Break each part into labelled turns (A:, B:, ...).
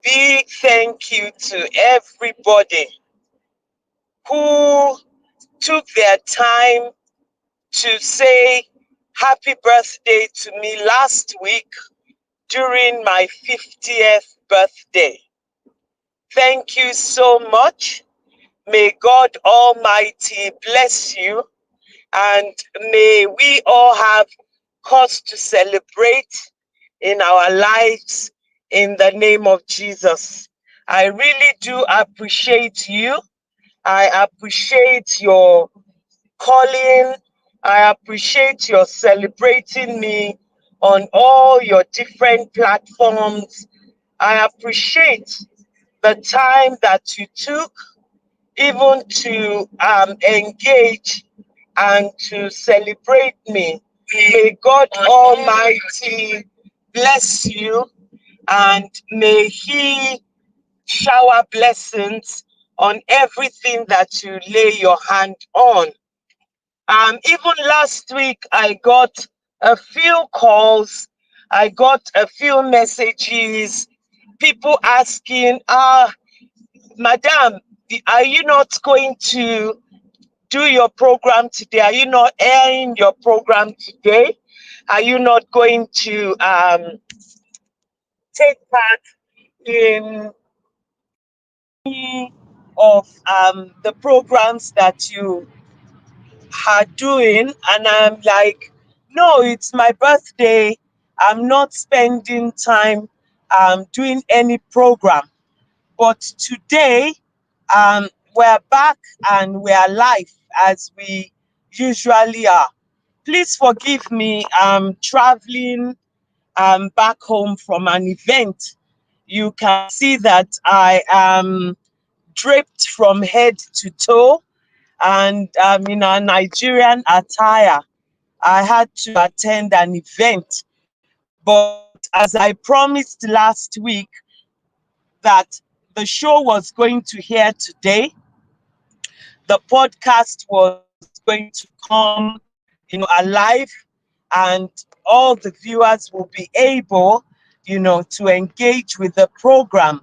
A: Big thank you to everybody who took their time to say happy birthday to me last week during my 50th birthday. Thank you so much. May God Almighty bless you, and may we all have cause to celebrate in our lives in the name of Jesus. I really do appreciate you. I appreciate your calling. I appreciate your celebrating me on all your different platforms. I appreciate the time that you took even to engage and to celebrate me. May God Almighty bless you, and may He shower blessings on everything that you lay your hand on. Even last week, I got a few calls, I got a few messages, people asking, Madam, are you not going to do your program today? Are you not airing your program today? Are you not going to take part in any of the programs that you are doing? And I'm like, no, it's my birthday. I'm not spending time doing any program. But today, we're back and we're live as we usually are. Please forgive me. I'm traveling back home from an event. You can see that I am draped from head to toe, and I'm in a Nigerian attire. I had to attend an event. But as I promised last week that the show was going to air today, the podcast was going to come, alive, and all the viewers will be able, to engage with the program.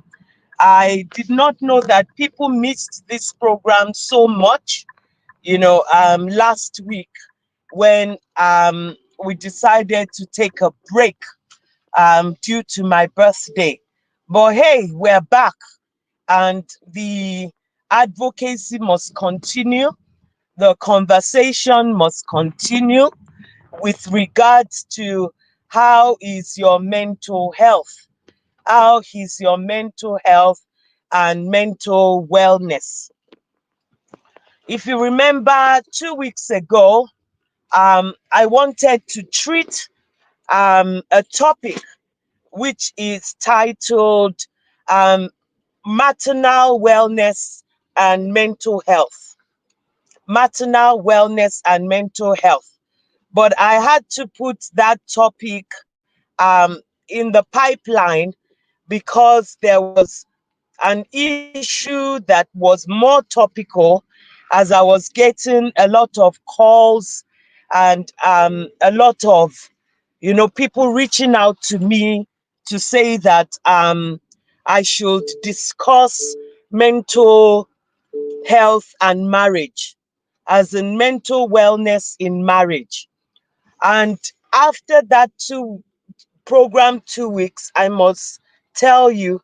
A: I did not know that people missed this program so much, last week when we decided to take a break due to my birthday. But hey, we're back, and the advocacy must continue. The conversation must continue with regards to how is your mental health? How is your mental health and mental wellness? If you remember 2 weeks ago, I wanted to treat a topic which is titled um, maternal wellness and mental health. Maternal wellness and mental health. But I had to put that topic in the pipeline because there was an issue that was more topical as I was getting a lot of calls and a lot of, people reaching out to me to say that I should discuss mental health and marriage, as in mental wellness in marriage. And after that program 2 weeks, I must tell you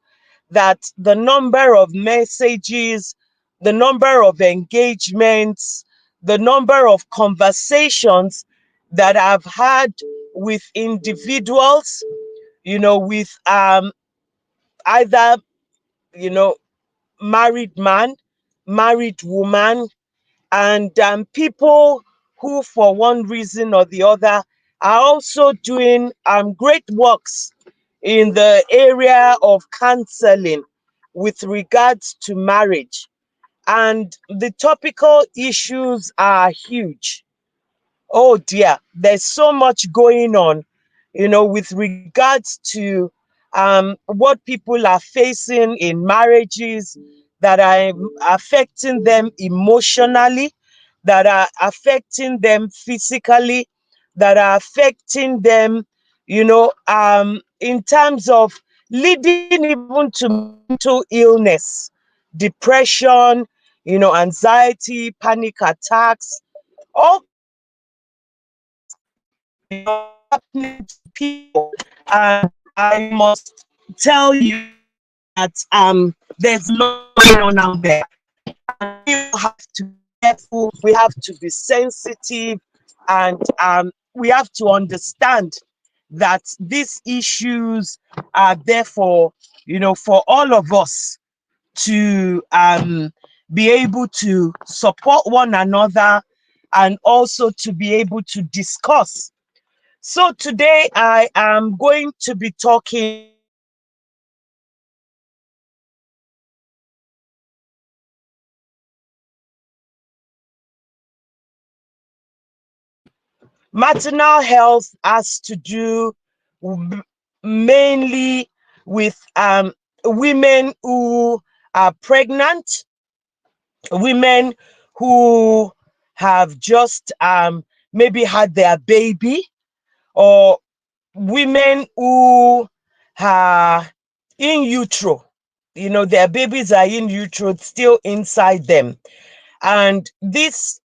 A: that the number of messages, the number of engagements, the number of conversations that I've had with individuals, with either, you know, married man, married woman, and people who, for one reason or the other, are also doing great works in the area of counseling with regards to marriage. And the topical issues are huge. Oh dear, there's so much going on, with regards to what people are facing in marriages that are affecting them emotionally, that are affecting them physically, that are affecting them, in terms of leading even to mental illness, depression, anxiety, panic attacks, all happening to people. And I must tell you that there's a lot going on out there, and we have to be careful, we have to be sensitive, and we have to understand that these issues are there for all of us to be able to support one another, and also to be able to discuss. So today I am going to be talking maternal health. Has to do mainly with women who are pregnant, women who have just maybe had their baby, or women who are in utero. Their babies are in utero, still inside them. And this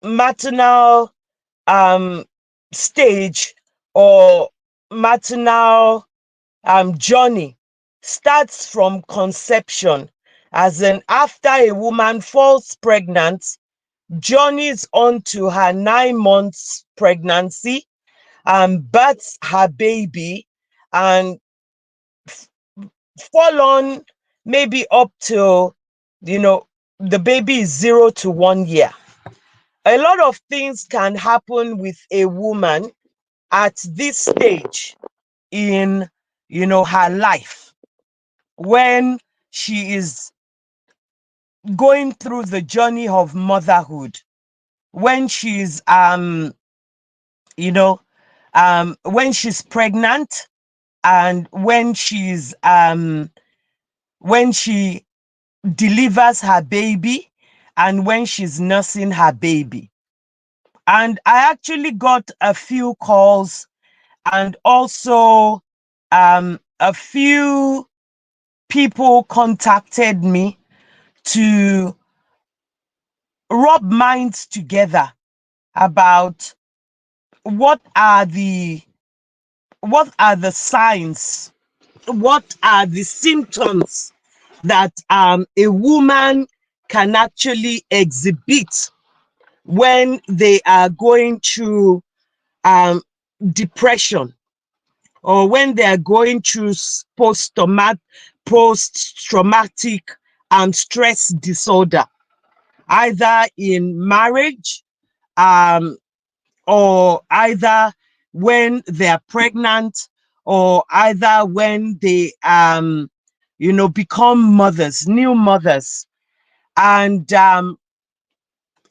A: maternal um, stage, or maternal journey, starts from conception, as in after a woman falls pregnant, journeys on to her 9 months pregnancy, births her baby, and fall on maybe up till the baby is 0 to 1 year. A lot of things can happen with a woman at this stage in her life, when she is going through the journey of motherhood, when she's when she's pregnant, and when she delivers her baby, and when she's nursing her baby. And I actually got a few calls, and also a few people contacted me to rub minds together about what are the signs, what are the symptoms that a woman can actually exhibit when they are going through depression, or when they are going through post-traumatic stress disorder, either in marriage, um, or either when they are pregnant, or either when they become mothers, new mothers. And a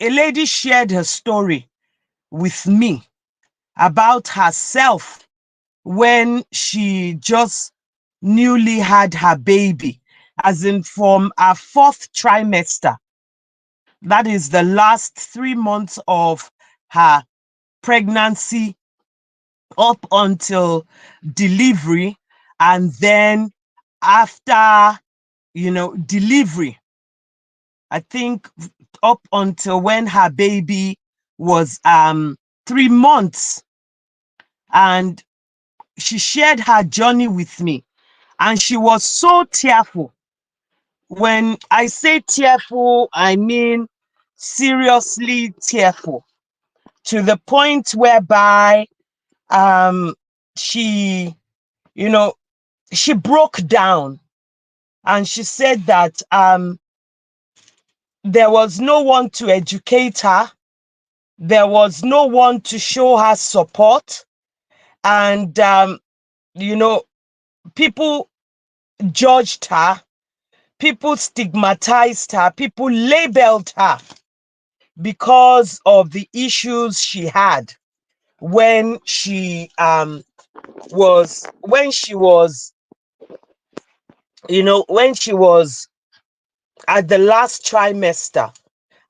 A: lady shared her story with me about herself when she just newly had her baby, as in from her fourth trimester. That is the last 3 months of her pregnancy, up until delivery. And then after delivery, I think up until when her baby was 3 months. And she shared her journey with me, and she was so tearful. When I say tearful, I mean seriously tearful, to the point whereby she she broke down, and she said that there was no one to educate her, there was no one to show her support, and people judged her, people stigmatized her, people labeled her because of the issues she had when she was when she was at the last trimester.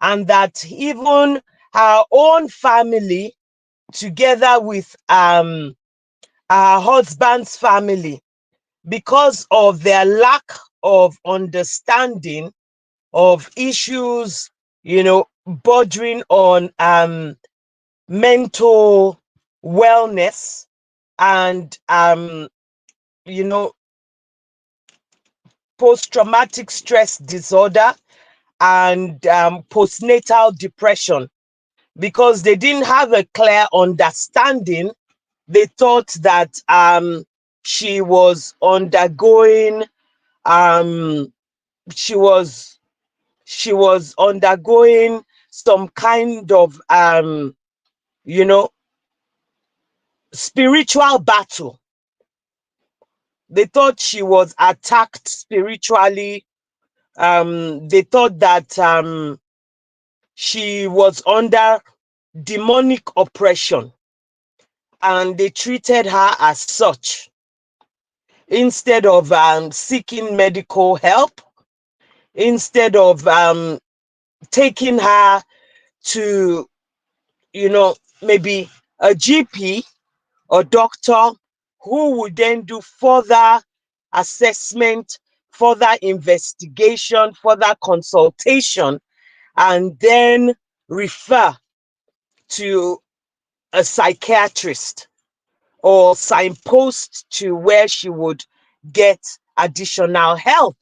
A: And that even her own family, together with her husband's family, because of their lack of understanding of issues, bordering on mental wellness and you know post-traumatic stress disorder and postnatal depression. Because they didn't have a clear understanding, they thought that she was undergoing um she was undergoing some kind of you know spiritual battle. They thought she was attacked spiritually. They thought that she was under demonic oppression, and they treated her as such instead of seeking medical help, instead of taking her to, maybe a GP or doctor who would then do further assessment, further investigation, further consultation, and then refer to a psychiatrist or signpost to where she would get additional help.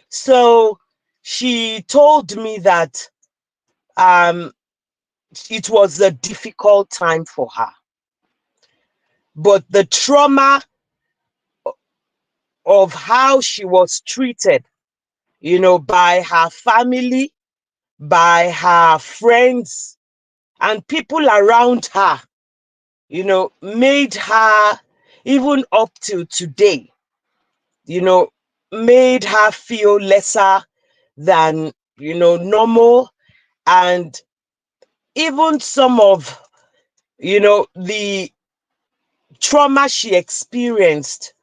A: So she told me that it was a difficult time for her, but the trauma of how she was treated, by her family, by her friends, and people around her, made her, even up to today, made her feel lesser than, normal. And even some of, the trauma she experienced,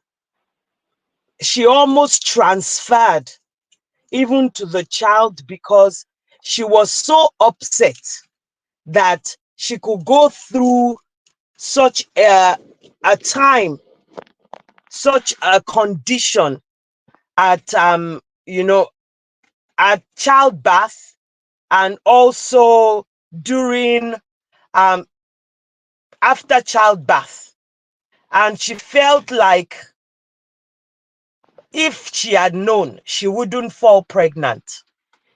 A: she almost transferred even to the child, because she was so upset that she could go through such a time, such a condition at at childbirth, and also during after childbirth. And she felt like if she had known, she wouldn't fall pregnant,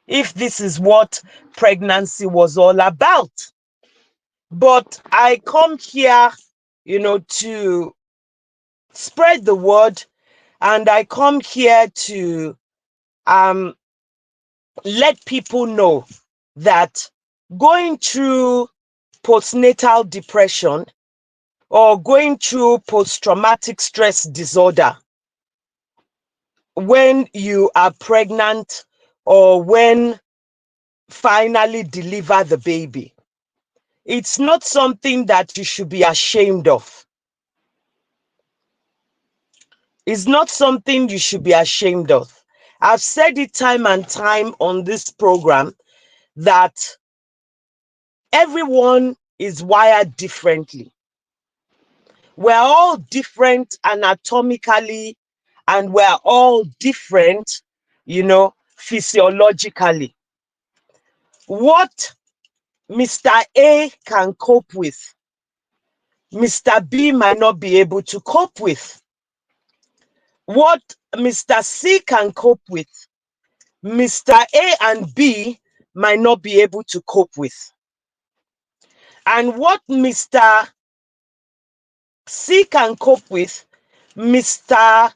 A: if this is what pregnancy was all about. But I come here, to spread the word, and I come here to let people know that going through postnatal depression or going through post-traumatic stress disorder when you are pregnant or when finally deliver the baby, it's not something that you should be ashamed of. It's not something you should be ashamed of. I've said it time and time on this program that everyone is wired differently. We're all different anatomically, and we're all different, physiologically. What Mr. A can cope with, Mr. B might not be able to cope with. What Mr. C can cope with, Mr. A and B might not be able to cope with. And what Mr. C can cope with, Mr.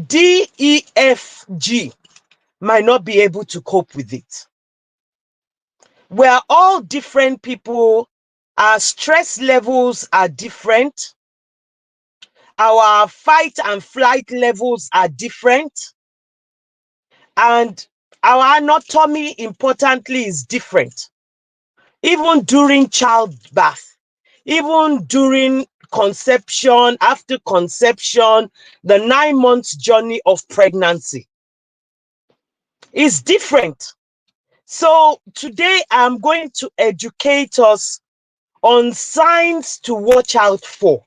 A: D, E, F, G might not be able to cope with it. We're all different people. Our stress levels are different. Our fight and flight levels are different. And our anatomy, importantly, is different. Even during childbirth, even during conception, after conception, the 9 months journey of pregnancy is different. So today I'm going to educate us on signs to watch out for.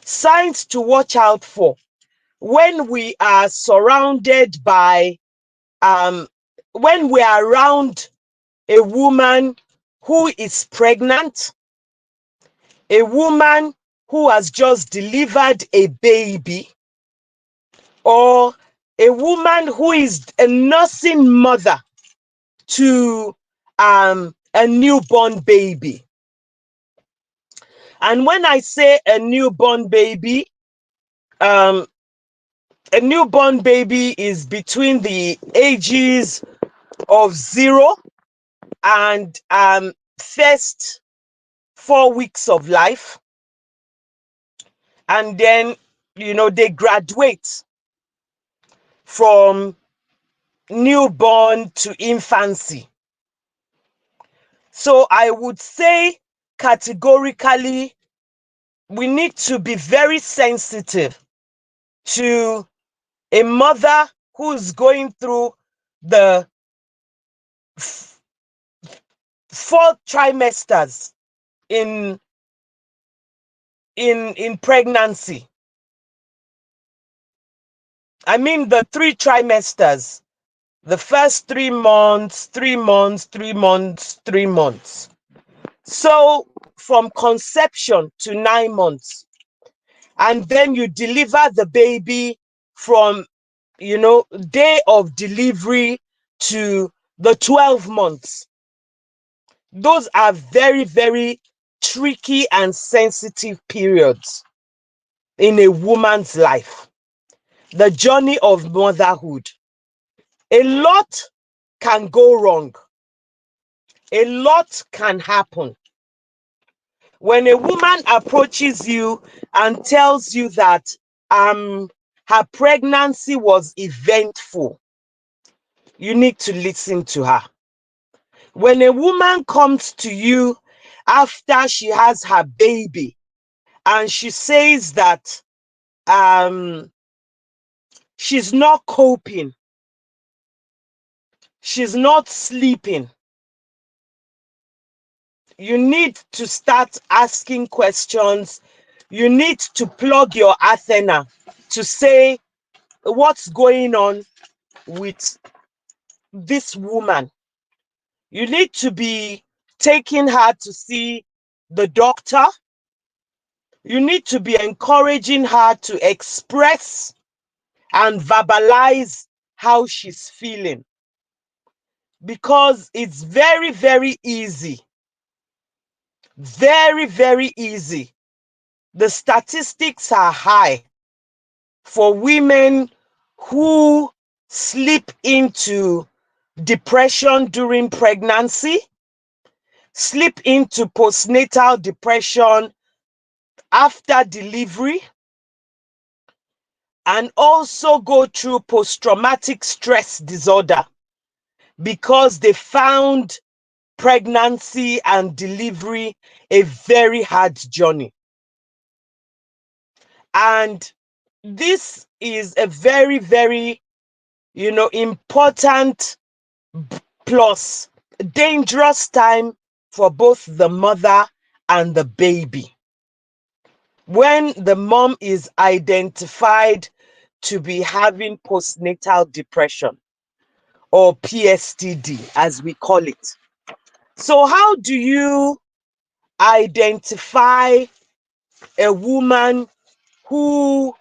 A: Signs to watch out for when we are surrounded by, when we are around a woman who is pregnant, a woman who has just delivered a baby, or a woman who is a nursing mother to a newborn baby. And when I say a newborn baby, a newborn baby is between the ages of 0 and first 4 weeks of life. And then, they graduate from newborn to infancy. So I would say categorically, we need to be very sensitive to a mother who's going through the 4 trimesters in pregnancy. I mean the 3 trimesters, the first 3 months, 3 months, 3 months, 3 months. So from conception to 9 months, and then you deliver the baby from, day of delivery to the 12 months. Those are very, very tricky and sensitive periods in a woman's life. The journey of motherhood. A lot can go wrong. A lot can happen. When a woman approaches you and tells you that her pregnancy was eventful, you need to listen to her. When a woman comes to you after she has her baby and she says that she's not coping, she's not sleeping, you need to start asking questions. You need to plug your antenna to say, what's going on with this woman? You need to be taking her to see the doctor. You need to be encouraging her to express and verbalize how she's feeling. Because it's very, very easy. Very, very easy. The statistics are high for women who slip into depression during pregnancy, slip into postnatal depression after delivery, and also go through post-traumatic stress disorder because they found pregnancy and delivery a very hard journey. And this is a very, very, important plus dangerous time for both the mother and the baby. When the mom is identified to be having postnatal depression, or PSTD as we call it. So how do you identify a woman who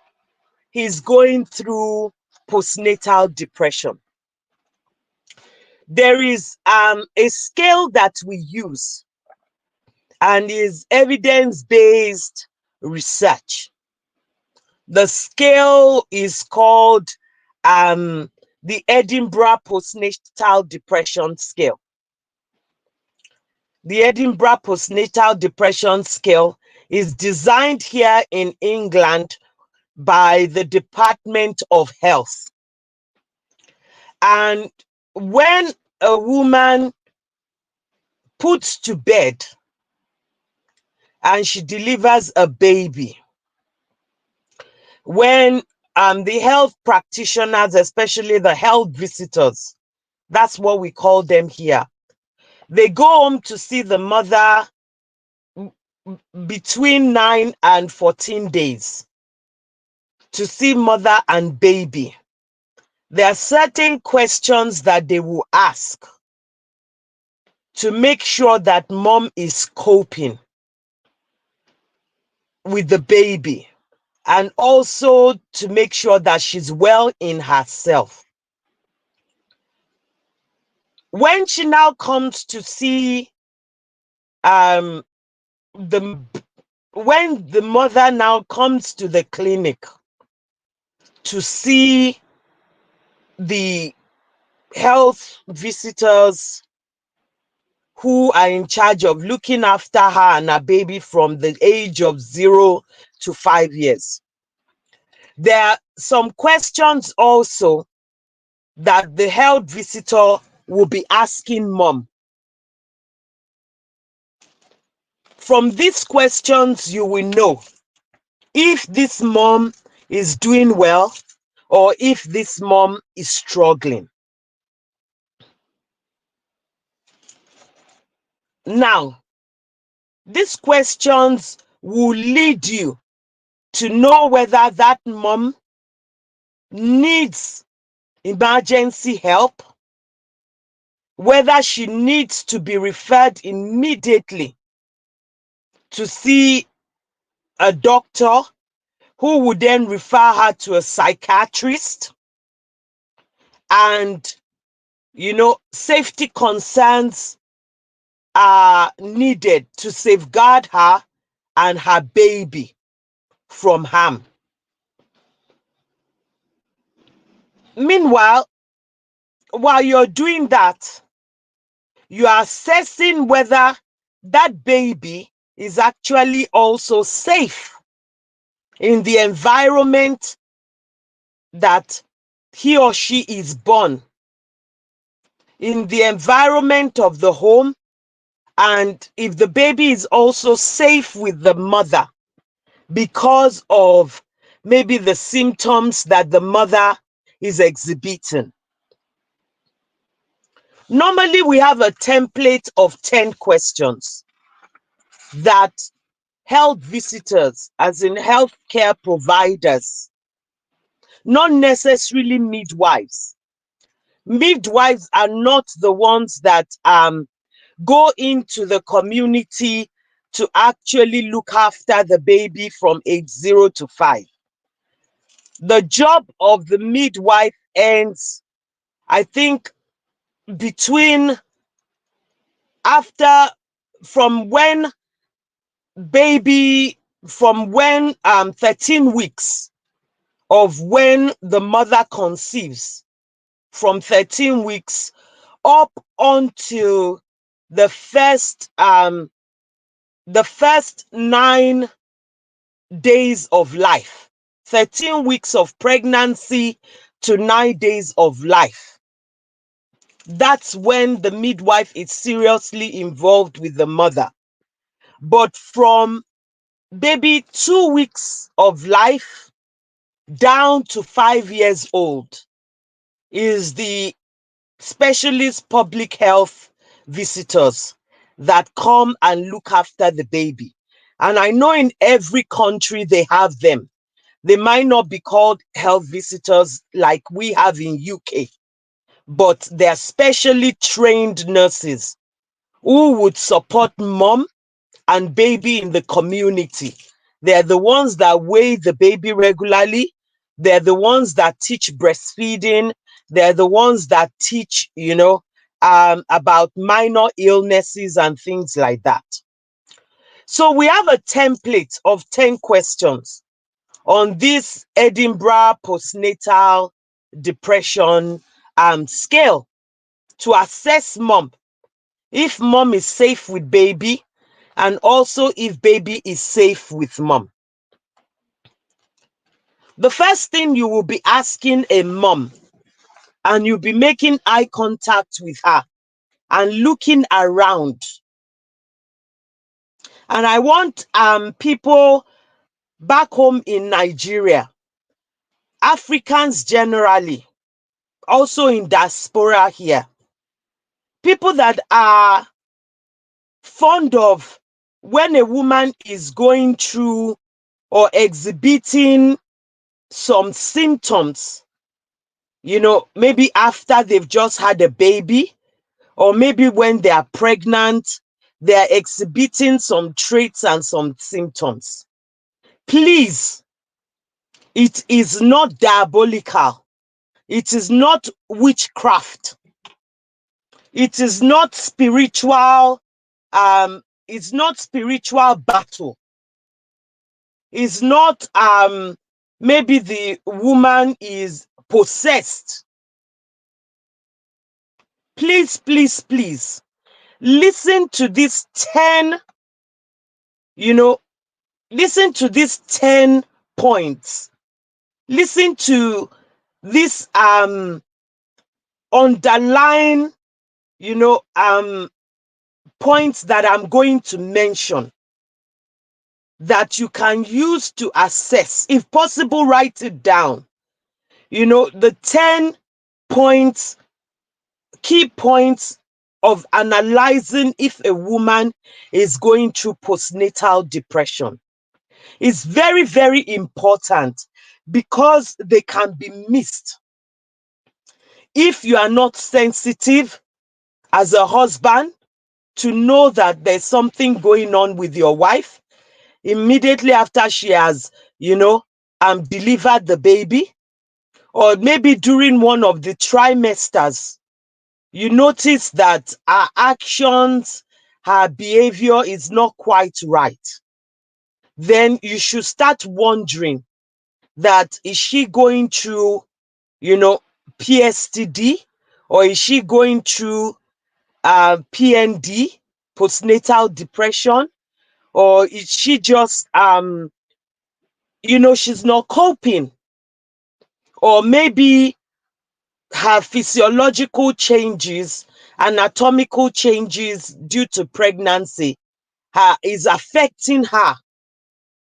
A: is going through postnatal depression? There is a scale that we use and is evidence-based research. The scale is called the Edinburgh Postnatal Depression Scale. The Edinburgh Postnatal Depression Scale is designed here in England by the Department of Health. And when a woman puts to bed and she delivers a baby, when the health practitioners, especially the health visitors, that's what we call them here, they go home to see the mother between 9 and 14 days to see mother and baby, there are certain questions that they will ask to make sure that mom is coping with the baby, and also to make sure that she's well in herself. When she now comes to see um the when the mother now comes to the clinic to see the health visitors who are in charge of looking after her and her baby from the age of 0 to 5 years, there are some questions also that the health visitor will be asking mom. From these questions, you will know if this mom is doing well or if this mom is struggling. Now, these questions will lead you to know whether that mom needs emergency help, whether she needs to be referred immediately to see a doctor who would then refer her to a psychiatrist, and safety concerns are needed to safeguard her and her baby from harm. Meanwhile, while you're doing that, you are assessing whether that baby is actually also safe in the environment that he or she is born, in the environment of the home, and if the baby is also safe with the mother because of maybe the symptoms that the mother is exhibiting. Normally, we have a template of 10 questions that health visitors, as in healthcare providers, not necessarily midwives. Midwives are not the ones that go into the community to actually look after the baby from age 0 to 5. The job of the midwife ends, I think, between after from when baby from when 13 weeks of when the mother conceives, from 13 weeks up until the first 9 days of life, 13 weeks of pregnancy to 9 days of life. That's when the midwife is seriously involved with the mother. But from maybe 2 weeks of life down to 5 years old is the specialist public health visitors that come and look after the baby. And I know in every country they have them. They might not be called health visitors like we have in UK, but they're specially trained nurses who would support mom and baby in the community. They're the ones that weigh the baby regularly. They're the ones that teach breastfeeding. They're the ones that teach, about minor illnesses and things like that. So we have a template of 10 questions on this Edinburgh postnatal depression scale to assess mom, if mom is safe with baby, and also if baby is safe with mom. The first thing you will be asking a mom, and you'll be making eye contact with her and looking around. And I want people back home in Nigeria, Africans generally, also in diaspora here, people that are fond of when a woman is going through or exhibiting some symptoms, maybe after they've just had a baby, or maybe when they are pregnant, they are exhibiting some traits and some symptoms. Please, it is not diabolical. It is not witchcraft. It is not spiritual. It's not spiritual battle. It's not maybe the woman is possessed. Please, please, please listen to these 10, listen to these 10 points. Listen to this underline, points that I'm going to mention that you can use to assess. If possible, write it down. The 10 points, key points of analyzing if a woman is going through postnatal depression. It's very, very important because they can be missed. If you are not sensitive as a husband to know that there's something going on with your wife immediately after she has, delivered the baby, or maybe during one of the trimesters, you notice that her actions, her behavior is not quite right, then you should start wondering that, is she going through, PSTD, or is she going through PND, postnatal depression, or is she just, she's not coping, or maybe her physiological changes, anatomical changes due to pregnancy is affecting her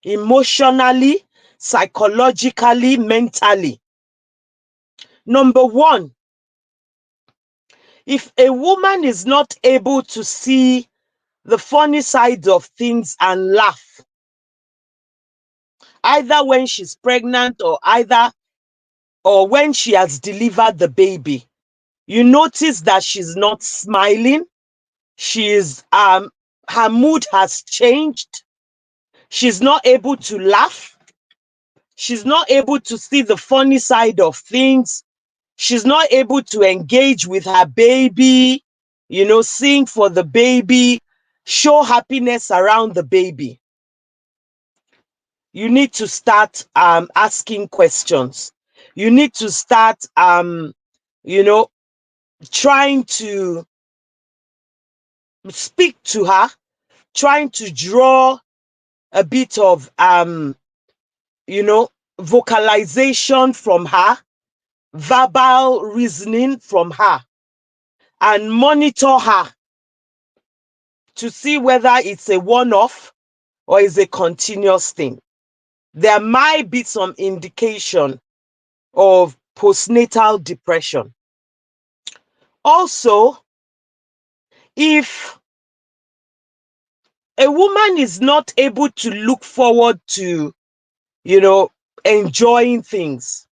A: emotionally, psychologically, mentally. Number one, if a woman is not able to see the funny side of things and laugh, either when she's pregnant or when she has delivered the baby, you notice that she's not smiling. She's her mood has changed. She's not able to laugh. She's not able to see the funny side of things. She's not able to engage with her baby, sing for the baby, show happiness around the baby. You need to start asking questions. You need to start trying to speak to her, trying to draw a bit of vocalization from her, verbal reasoning from her, and monitor her to see whether it's a one-off or is a continuous thing. There might be some indication of postnatal depression. Also, if a woman is not able to look forward to, enjoying things,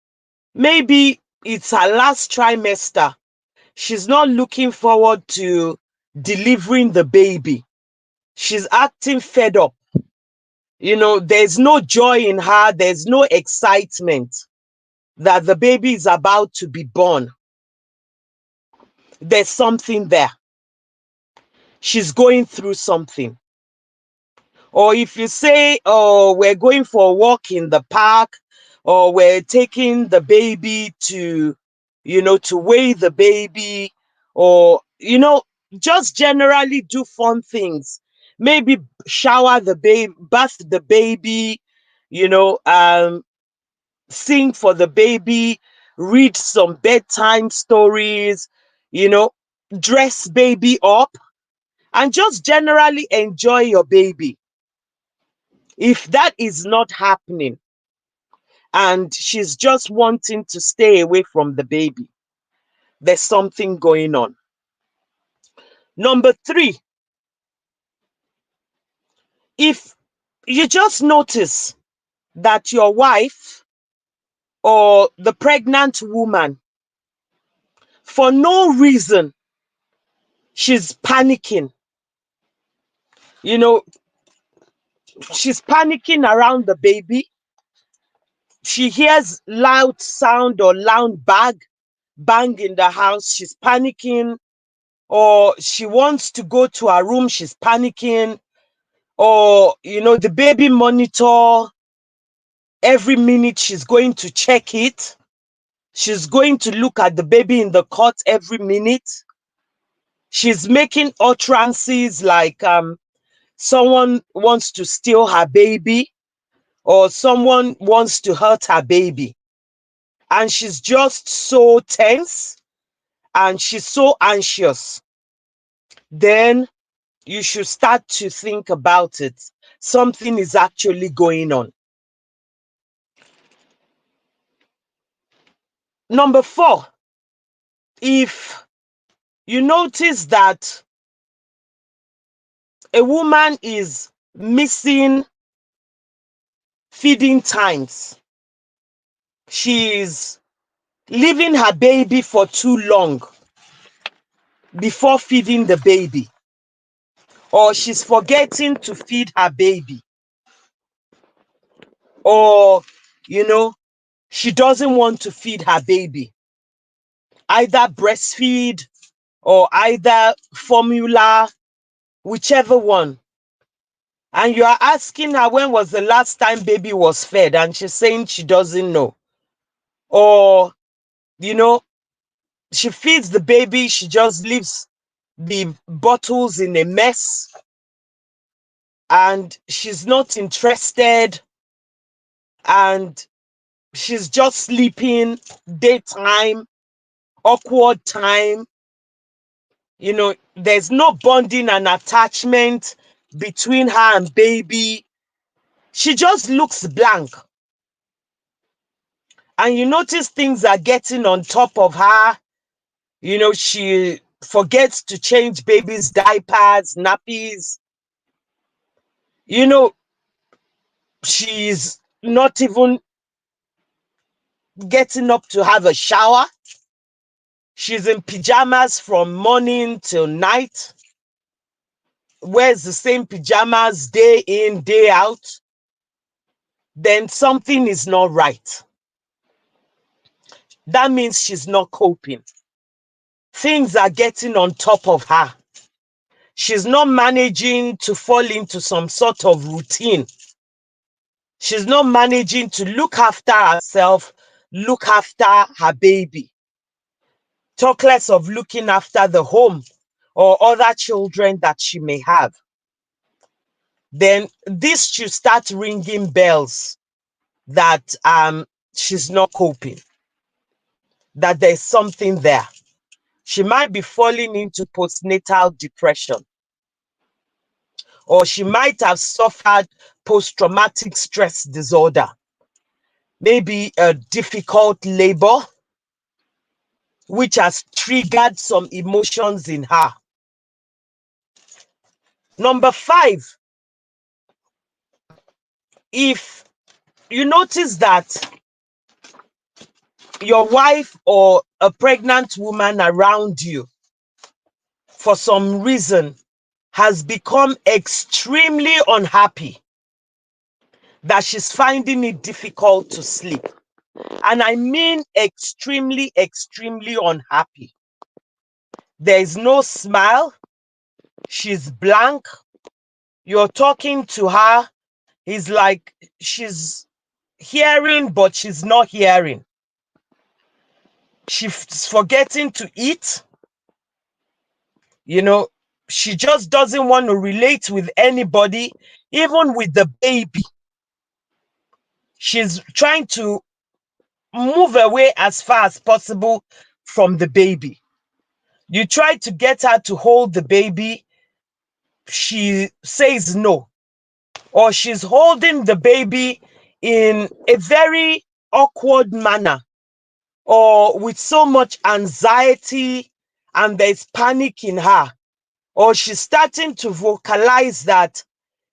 A: maybe it's her last trimester, she's not looking forward to delivering the baby, she's acting fed up, there's no joy in her, there's no excitement that the baby is about to be born. There's something there. She's going through something. Or if you say, oh, we're going for a walk in the park, or we're taking the baby to, to weigh the baby, or, just generally do fun things. Maybe shower the baby, bath the baby, sing for the baby, read some bedtime stories, dress baby up, and just generally enjoy your baby. If that is not happening and she's just wanting to stay away from the baby, there's something going on. Number 3, If you just notice that your wife or the pregnant woman, for no reason, she's panicking, you know, she's panicking around the baby. She hears loud sound or loud bang in the house, she's panicking. Or she wants to go to her room, she's panicking. Or, the baby monitor, every minute she's going to check it. She's going to look at the baby in the cot every minute. She's making utterances like someone wants to steal her baby or someone wants to hurt her baby. And she's just so tense and she's so anxious. Then you should start to think about it. Something is actually going on. Number 4, if you notice that a woman is missing feeding times, she's leaving her baby for too long before feeding the baby, or she's forgetting to feed her baby, or, she doesn't want to feed her baby, either breastfeed or either formula, whichever one. And you are asking her when was the last time baby was fed, and she's saying she doesn't know. Or, she feeds the baby, she just leaves the bottles in a mess, and she's not interested, and she's just sleeping, daytime, awkward time. There's no bonding and attachment between her and baby. She just looks blank. And you notice things are getting on top of her. She forgets to change baby's diapers, nappies. She's not even getting up to have a shower. She's in pajamas from morning till night. Wears the same pajamas day in, day out. Then something is not right. That means she's not coping. Things are getting on top of her. She's not managing to fall into some sort of routine. She's not managing to look after herself, look after her baby. Talk less of looking after the home or other children that she may have. Then this should start ringing bells that she's not coping, that there's something there. She might be falling into postnatal depression, or she might have suffered post-traumatic stress disorder, maybe a difficult labor, which has triggered some emotions in her. Number 5, if you notice that your wife or a pregnant woman around you, for some reason, has become extremely unhappy, that she's finding it difficult to sleep. And I mean extremely, extremely unhappy. There is no smile. She's blank. You're talking to her. It's like she's hearing, but she's not hearing. She's forgetting to eat. She just doesn't want to relate with anybody, even with the baby. She's trying to move away as far as possible from the baby. You try to get her to hold the baby, she says no. Or she's holding the baby in a very awkward manner, or with so much anxiety, and there's panic in her. Or she's starting to vocalize that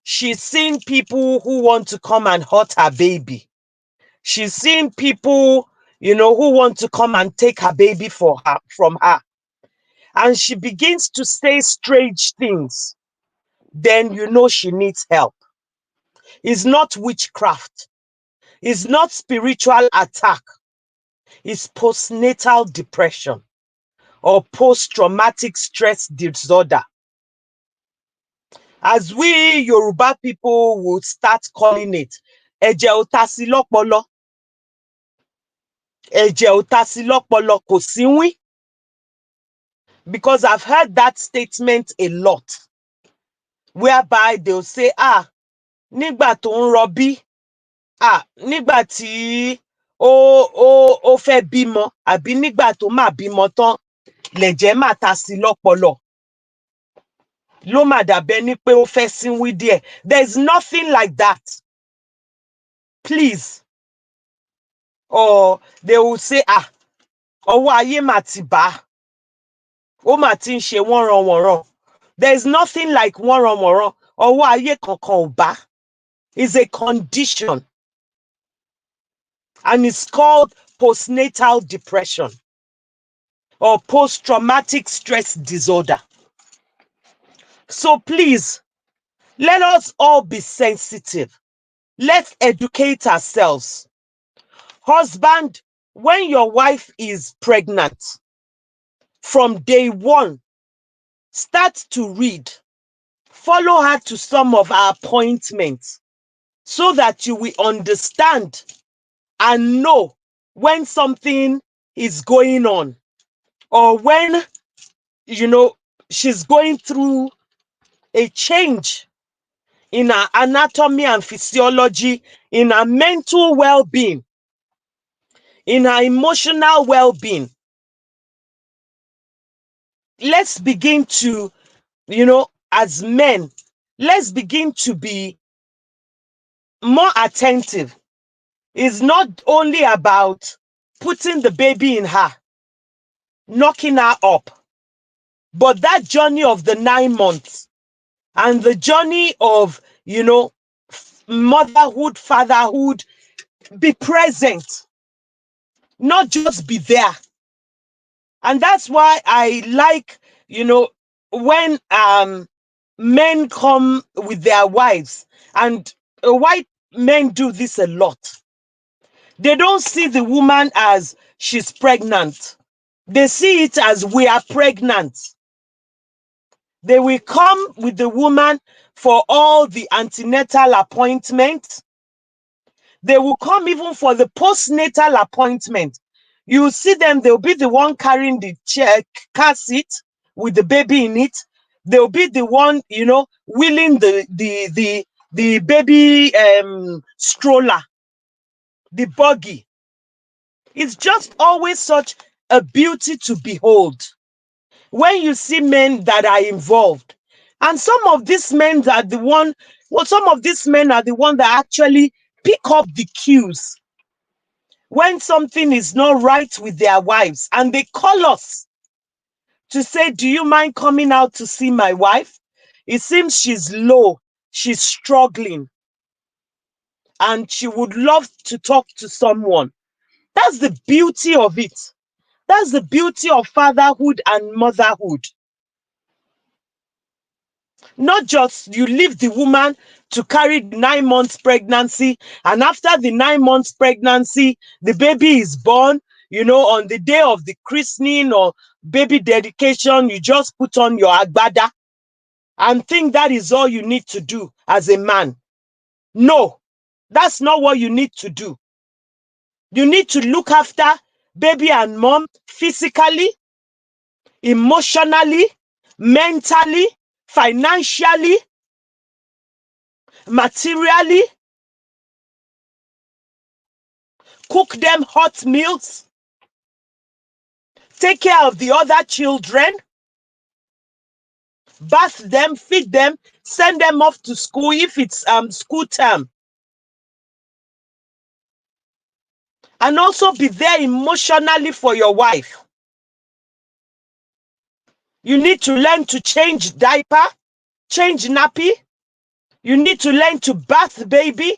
A: She's seen people who want to come and hurt her baby. She's seen people, who want to come and take her baby from her. And she begins to say strange things. Then she needs help. It's not witchcraft. It's not spiritual attack. It's postnatal depression or post-traumatic stress disorder. As we Yoruba people would start calling it, ẹ̀jẹ̀ ò ta sí lọ́pọlọ. Ẹ̀jẹ̀ ò ta sí lọ́pọlọ, kò síwín. Because I've heard that statement a lot, whereby they'll say, nígbà tó ń rọbí, nígbà tí ó fẹ́ bímọ, àbí nígbà tó máa bímọ tán, lẹ̀jẹ̀ máa ta sí lọ́pọlọ. Ló máa dàbẹ́ ní pé ó fẹ́ sínwín díẹ̀. There's nothing like that. Please. Or they will say, ọwọ́ ayé mà ti bà, ó mà ti ń ṣe wọ́nranwọ̀nran. There's nothing like wọ́nranwọ̀nran. Ọwọ́ ayé kankan ò bà. It's a condition. And it's called postnatal depression or post-traumatic stress disorder. So please, let us all be sensitive. Let's educate ourselves. Husband, when your wife is pregnant, from day one, start to read. Follow her to some of our appointments so that you will understand and know when something is going on, or when, she's going through a change in her anatomy and physiology, in her mental well-being, in her emotional well-being. Let's begin to, as men, let's begin to be more attentive. It's not only about putting the baby in her, knocking her up, but that journey of the 9 months and the journey of, motherhood, fatherhood. Be present, not just be there. And that's why I like, when men come with their wives, and white men do this a lot. They don't see the woman as she's pregnant. They see it as we are pregnant. They will come with the woman for all the antenatal appointments. They will come even for the postnatal appointment. You see them, they'll be the one carrying the car seat with the baby in it. They'll be the one, wheeling the baby stroller, the buggy. It's just always such a beauty to behold when you see men that are involved. And some of these men are the one, some of these men are the one that actually pick up the cues when something is not right with their wives, and they call us to say, do you mind coming out to see my wife? It seems she's low, she's struggling, and she would love to talk to someone. That's the beauty of it. That's the beauty of fatherhood and motherhood. Not just you leave the woman to carry the 9 months pregnancy, and after the 9 months pregnancy, the baby is born, on the day of the christening or baby dedication, you just put on your agbada and think that is all you need to do as a man. No, that's not what you need to do. You need to look after baby and mom physically, emotionally, mentally, financially, materially. Cook them hot meals. Take care of the other children. Bath them, feed them, send them off to school if it's school term. And also be there emotionally for your wife. You need to learn to change diaper, change nappy, You need to learn to bath baby,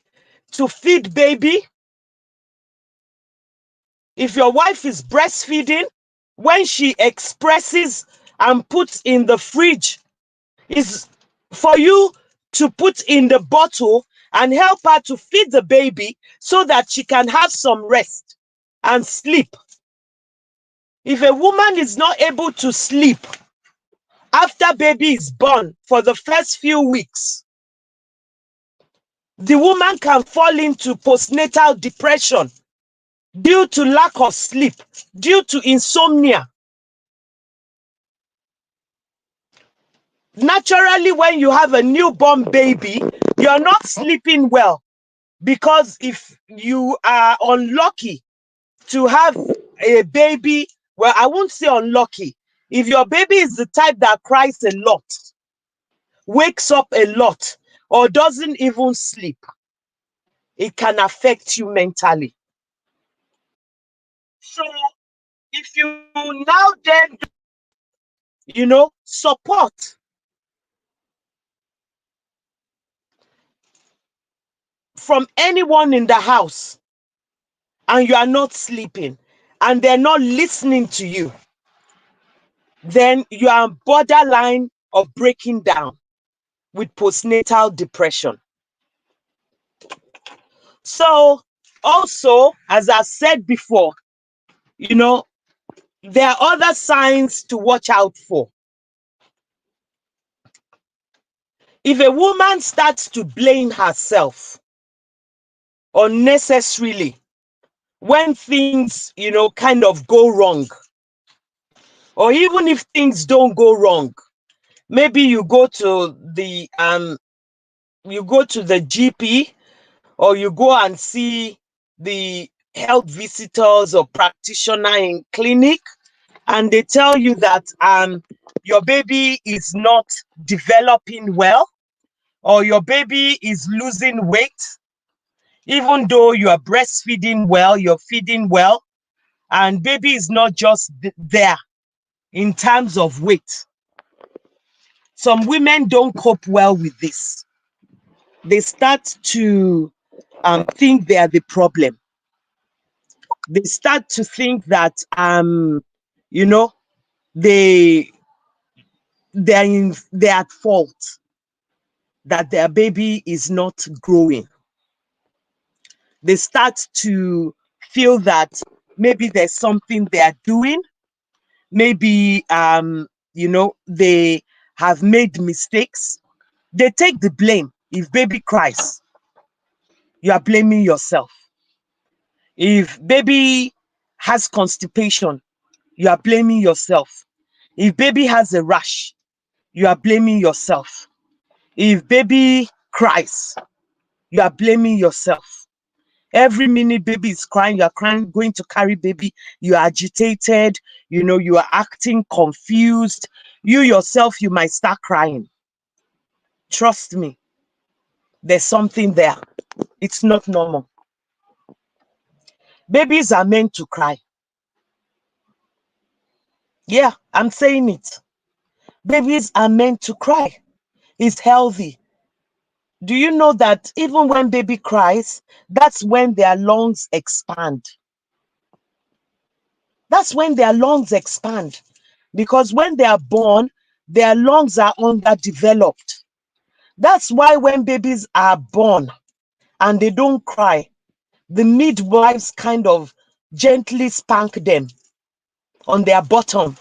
A: to feed baby. If your wife is breastfeeding, when she expresses and puts in the fridge, is for you to put in the bottle and help her to feed the baby so that she can have some rest and sleep. If a woman is not able to sleep after baby is born for the first few weeks, the woman can fall into postnatal depression due to lack of sleep, due to insomnia. Naturally, when you have a newborn baby, you're not sleeping well, because if you are unlucky to have a baby, well, I won't say unlucky. If your baby is the type that cries a lot, wakes up a lot, or doesn't even sleep, it can affect you mentally. So if you now then, support from anyone in the house, and you are not sleeping, and they're not listening to you, then you are borderline of breaking down with postnatal depression. So also, as I said before, there are other signs to watch out for. If a woman starts to blame herself unnecessarily when things, kind of go wrong, or even if things don't go wrong, maybe you go to the GP, or you go and see the health visitors or practitioner in clinic, and they tell you that your baby is not developing well, or your baby is losing weight, even though you are breastfeeding well, you're feeding well, and baby is not just there in terms of weight. Some women don't cope well with this. They start to think they are the problem. They start to think that you know they they're at fault, that their baby is not growing. They start to feel that maybe there's something they are doing, maybe they have made mistakes. They take the blame. If baby cries, you are blaming yourself. If baby has constipation, you are blaming yourself. If baby has a rash, you are blaming yourself. If baby cries, you are blaming yourself. Every minute baby is crying, you are crying, going to carry baby, you are agitated, you are acting confused. You yourself, you might start crying. Trust me, there's something there. It's not normal. Babies are meant to cry. Yeah, I'm saying it. Babies are meant to cry. It's healthy. Do you know that even when baby cries, that's when their lungs expand? That's when their lungs expand. Because when they are born, their lungs are underdeveloped. That's why when babies are born and they don't cry, the midwives kind of gently spank them on their bottom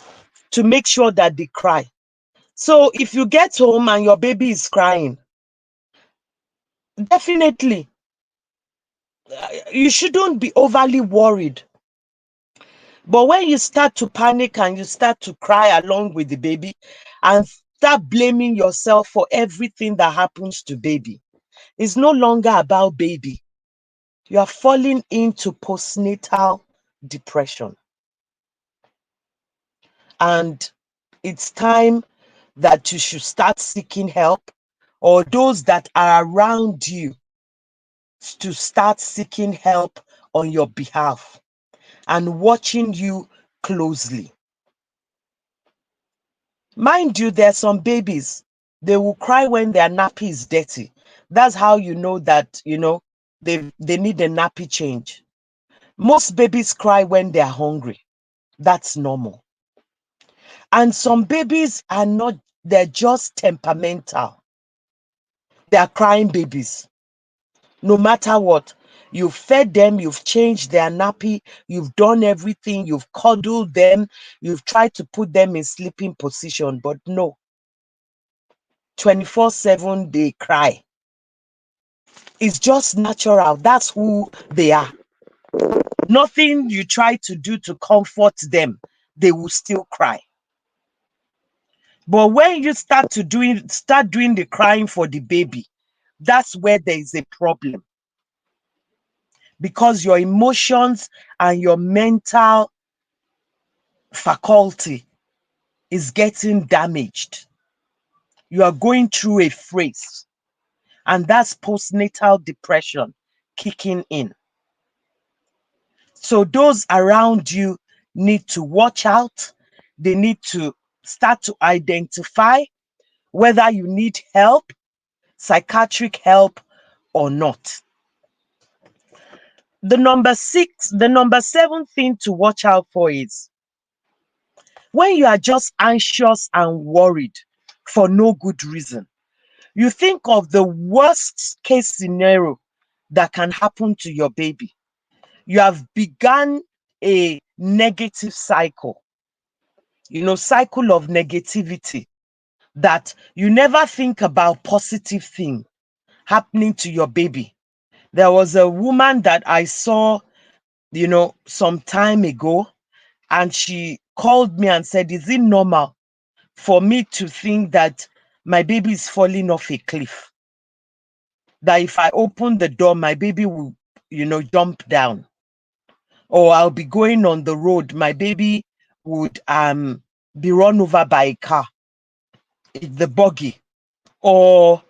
A: to make sure that they cry. So if you get home and your baby is crying, definitely you shouldn't be overly worried. But when you start to panic and you start to cry along with the baby and start blaming yourself for everything that happens to baby, it's no longer about baby. You are falling into postnatal depression. And it's time that you should start seeking help, or those that are around you to start seeking help on your behalf and watching you closely. Mind you, there are some babies, they will cry when their nappy is dirty. That's how you know that, they need a nappy change. Most babies cry when they're hungry. That's normal. And some babies are not, they're just temperamental. They are crying babies. No matter what, you've fed them, you've changed their nappy, you've done everything, you've cuddled them, you've tried to put them in sleeping position, but no. 24/7 they cry. It's just natural. That's who they are. Nothing you try to do to comfort them, they will still cry. But when you start doing the crying for the baby, that's where there is a problem. Because your emotions and your mental faculty is getting damaged. You are going through a phase, and that's postnatal depression kicking in. So those around you need to watch out. They need to start to identify whether you need help, psychiatric help or not. The number 7 thing to watch out for is when you are just anxious and worried for no good reason. You think of the worst case scenario that can happen to your baby. You have begun a negative cycle, cycle of negativity, that you never think about positive thing happening to your baby. There was a woman that I saw, some time ago, and she called me and said, is it normal for me to think that my baby is falling off a cliff? That if I open the door, my baby will, jump down. Or I'll be going on the road, my baby would be run over by a car, the buggy. Or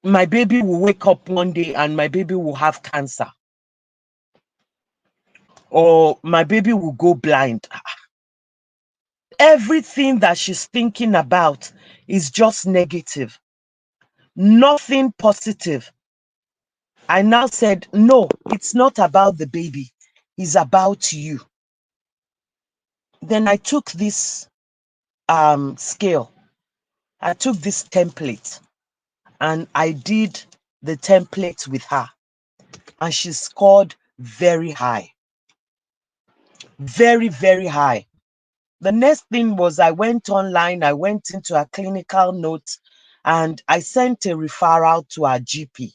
A: my baby will wake up one day and my baby will have cancer. Or my baby will go blind. Everything that she's thinking about is just negative. Nothing positive. I now said, no, it's not about the baby. It's about you. Then I took this scale. I took this template and I did the template with her. And she scored very high. Very, very high. The next thing was I went online, I went into her clinical notes, and I sent a referral to our GP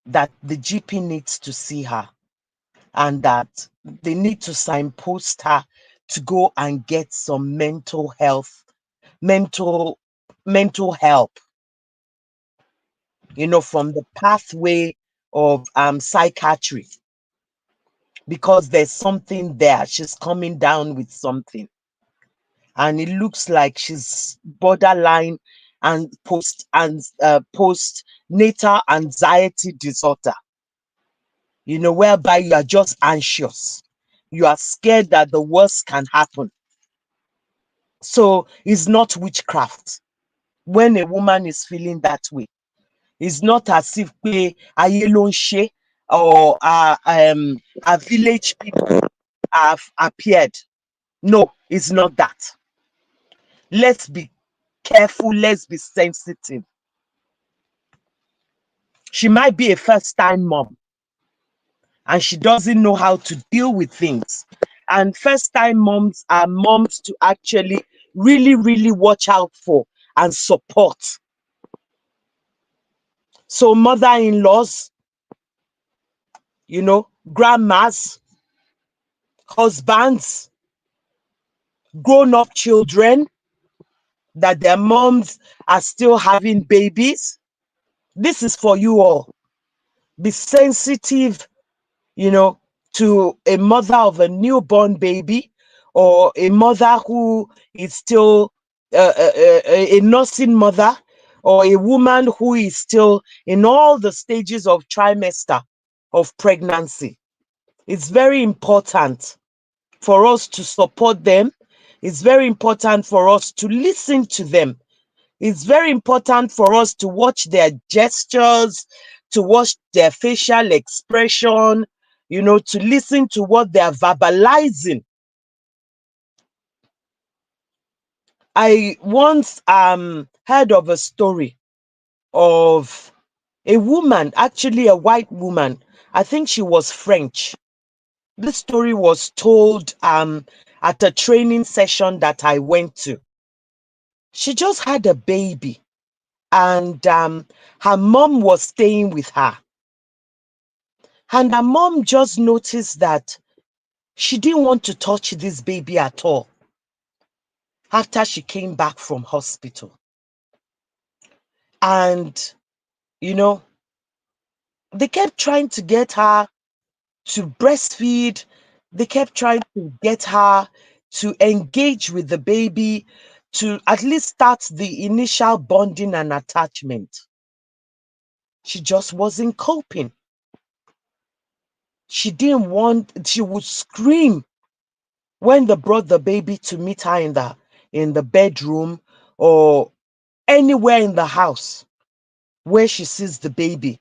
A: that the GP needs to see her and that they need to signpost her to go and get some mental help, from the pathway of psychiatry, because there's something there. She's coming down with something. And it looks like she's borderline and postnatal anxiety disorder, whereby you are just anxious. You are scared that the worst can happen. So it's not witchcraft. When a woman is feeling that way, it's not as if Ayelonshe or a village people have appeared. No, it's not that. Let's be careful. Let's be sensitive. She might be a first-time mom and she doesn't know how to deal with things. And first-time moms are moms to actually really, really watch out for and support. So mother-in-laws, grandmas, husbands, grown-up children, that their moms are still having babies. This is for you all. Be sensitive, to a mother of a newborn baby, or a mother who is still a nursing mother, or a woman who is still in all the stages of trimester of pregnancy. It's very important for us to support them. It's very important for us to listen to them, It's very important for us to watch their gestures, to watch their facial expression, to listen to what they are verbalizing. I once heard of a story of a woman, actually a white woman. I think she was French. This story was told at a training session that I went to. She just had a baby, and her mom was staying with her. And her mom just noticed that she didn't want to touch this baby at all after she came back from hospital. And, you know, they kept trying to get her to breastfeed. They kept trying to get her to engage with the baby, to at least start the initial bonding and attachment. She just wasn't coping. She didn't want, she would scream when they brought the baby to meet her in the bedroom or anywhere in the house where she sees the baby.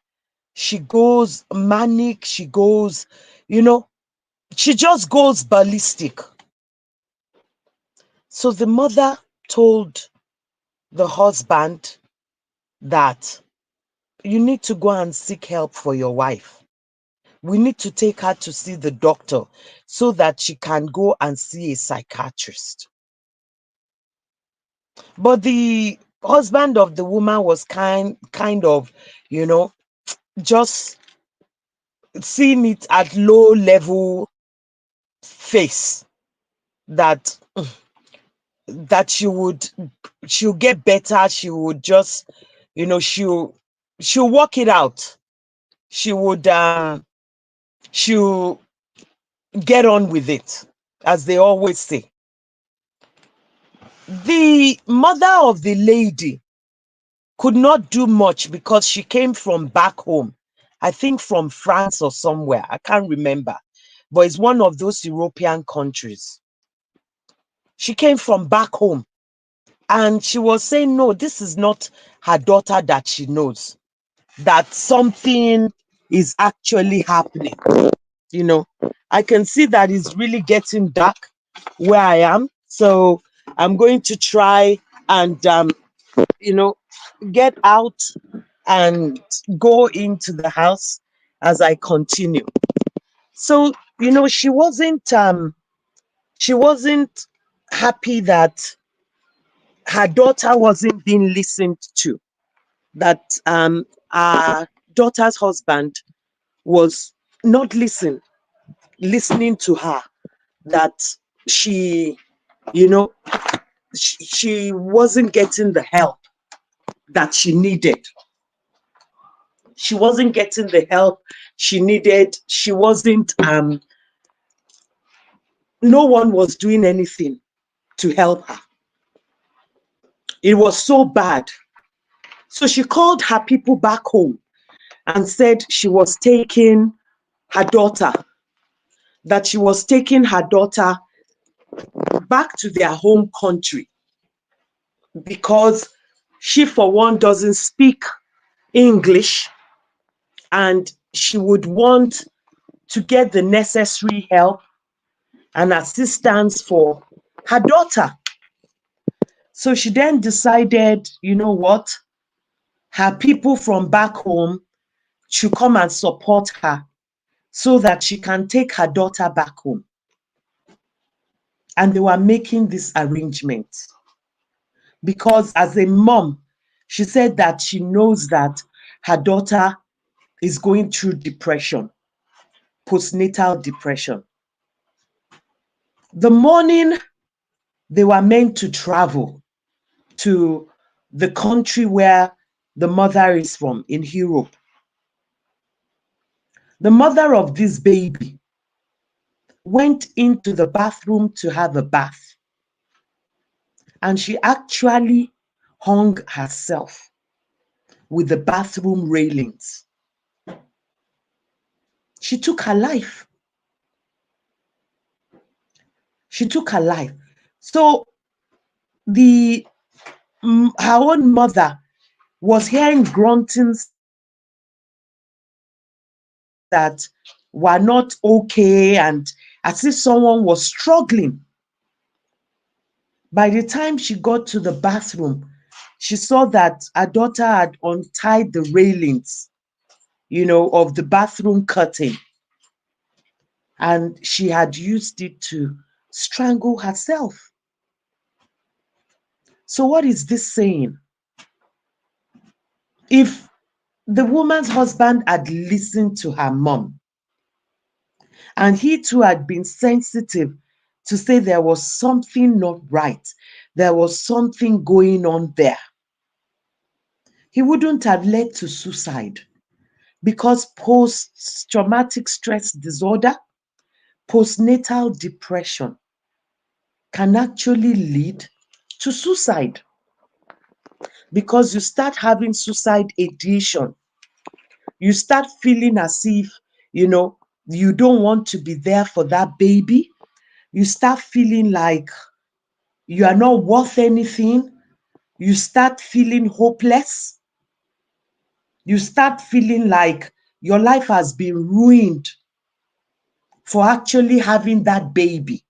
A: She goes manic, she goes, she just goes ballistic. So the mother told the husband that you need to go and seek help for your wife. We need to take her to see the doctor so that she can go and see a psychiatrist. But the husband of the woman was kind of, just seeing it at low level face that she'll get better. She would just, she'll work it out. She'll get on with it, as they always say. The mother of the lady could not do much because she came from back home. I think from France or somewhere. I can't remember. But it's one of those European countries. She came from back home. And she was saying, no, this is not her daughter that she knows. That something is actually happening. I can see that it's really getting dark where I am. So I'm going to try and, get out and go into the house as I continue. So, she wasn't happy that her daughter wasn't being listened to, that our daughter's husband was not listening to her, that she, she wasn't getting the help that she needed. She wasn't getting the help she needed. She wasn't, no one was doing anything to help her. It was so bad. So she called her people back home and said she was taking her daughter, that she was taking her daughter back to their home country because she, for one, doesn't speak English, and she would want to get the necessary help and assistance for her daughter. So she then decided, you know what, her people from back home should come and support her so that she can take her daughter back home. And they were making this arrangement because as a mom, she said that she knows that her daughter is going through depression, postnatal depression. The morning they were meant to travel to the country where the mother is from, in Europe, the mother of this baby went into the bathroom to have a bath, and she actually hung herself with the bathroom railings. She took her life. She took her life. So the her own mother was hearing gruntings that were not okay, and as if someone was struggling. By the time she got to the bathroom, she saw that her daughter had untied the railings, of the bathroom curtain, and she had used it to strangle herself. So, what is this saying? If the woman's husband had listened to her mom, and he too had been sensitive to say there was something not right, there was something going on there, he wouldn't have led to suicide, because post traumatic stress disorder, postnatal depression can actually lead to suicide, because you start having suicide ideation. You start feeling as if, you don't want to be there for that baby. You start feeling like you are not worth anything. You start feeling hopeless. You start feeling like your life has been ruined for actually having that baby.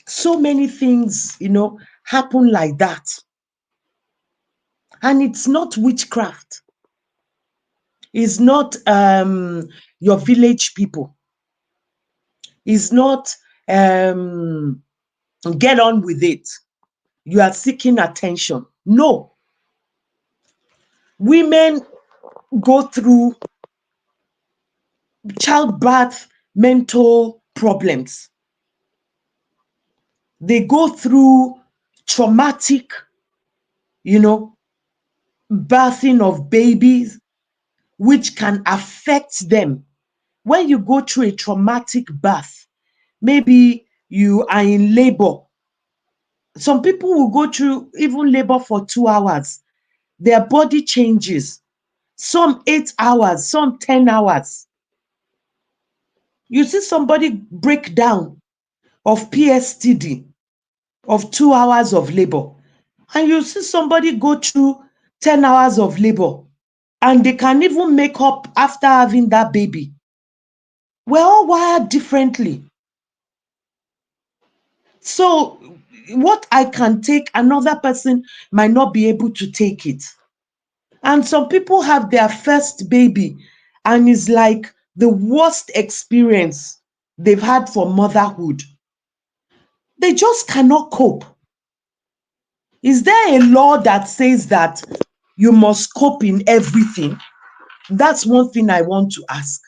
A: So many things, happen like that. And it's not witchcraft. It's not your village people. It's not get on with it. You are seeking attention. No. Women go through childbirth mental problems. They go through traumatic, birthing of babies, which can affect them. When you go through a traumatic birth, maybe you are in labor. Some people will go through even labor for 2 hours. Their body changes. Some 8 hours, some 10 hours. You see somebody break down of PSTD, of 2 hours of labor, and you see somebody go through 10 hours of labor, and they can even make up after having that baby. We're all wired differently. So what I can take, another person might not be able to take it. And some people have their first baby, and it's like the worst experience they've had for motherhood. They just cannot cope. Is there a law that says that you must cope in everything? That's one thing I want to ask.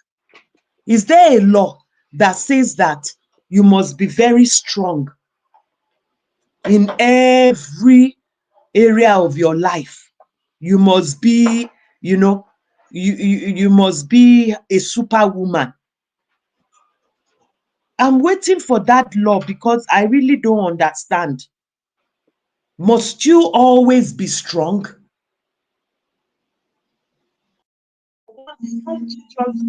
A: Is there a law that says that you must be very strong in every area of your life? You must be, you must be a superwoman. I'm waiting for that law because I really don't understand. Must you always be strong? Can't you just,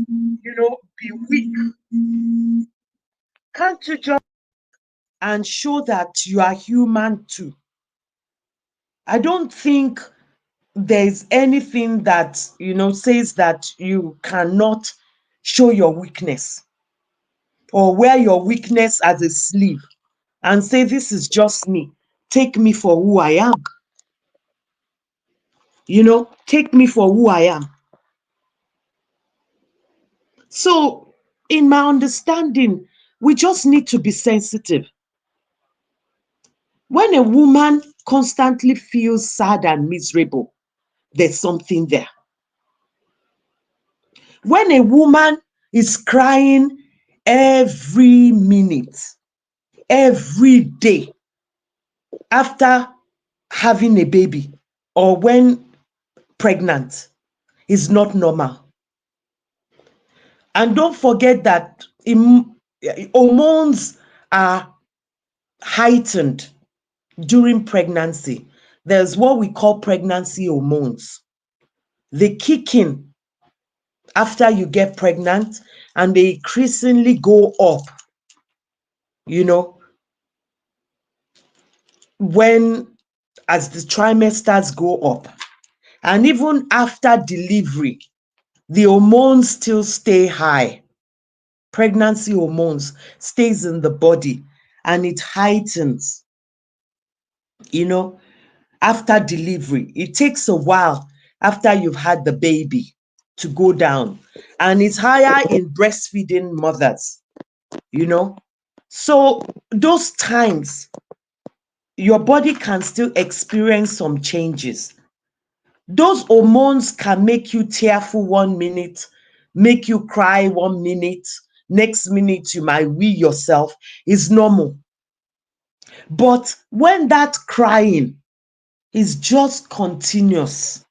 A: be weak? Can't you just and show that you are human too? I don't think there's anything that, says that you cannot show your weakness or wear your weakness as a sleeve and say, this is just me. Take me for who I am. Take me for who I am. So, in my understanding, we just need to be sensitive. When a woman constantly feels sad and miserable, there's something there. When a woman is crying every minute, every day after having a baby or when pregnant, is not normal. And don't forget that hormones are heightened during pregnancy. There's what we call pregnancy hormones. They kick in after you get pregnant, and they increasingly go up, you know, when, as the trimesters go up, and even after delivery, the hormones still stay high. Pregnancy hormones stays in the body and it heightens, after delivery. It takes a while after you've had the baby to go down, and it's higher in breastfeeding mothers, So those times, your body can still experience some changes. Those hormones can make you tearful 1 minute, make you cry 1 minute, next minute you might wee yourself. It's normal. But when that crying is just continuous,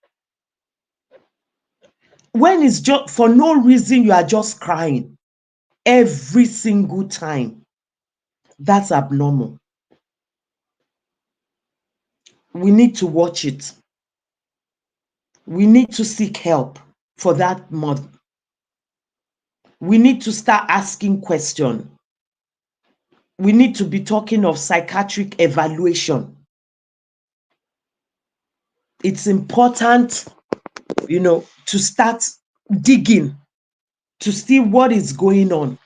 A: when it's just for no reason, you are just crying every single time, that's abnormal. We need to watch it. We need to seek help for that mother. We need to start asking questions. We need to be talking of psychiatric evaluation. It's important, to start digging to see what is going on,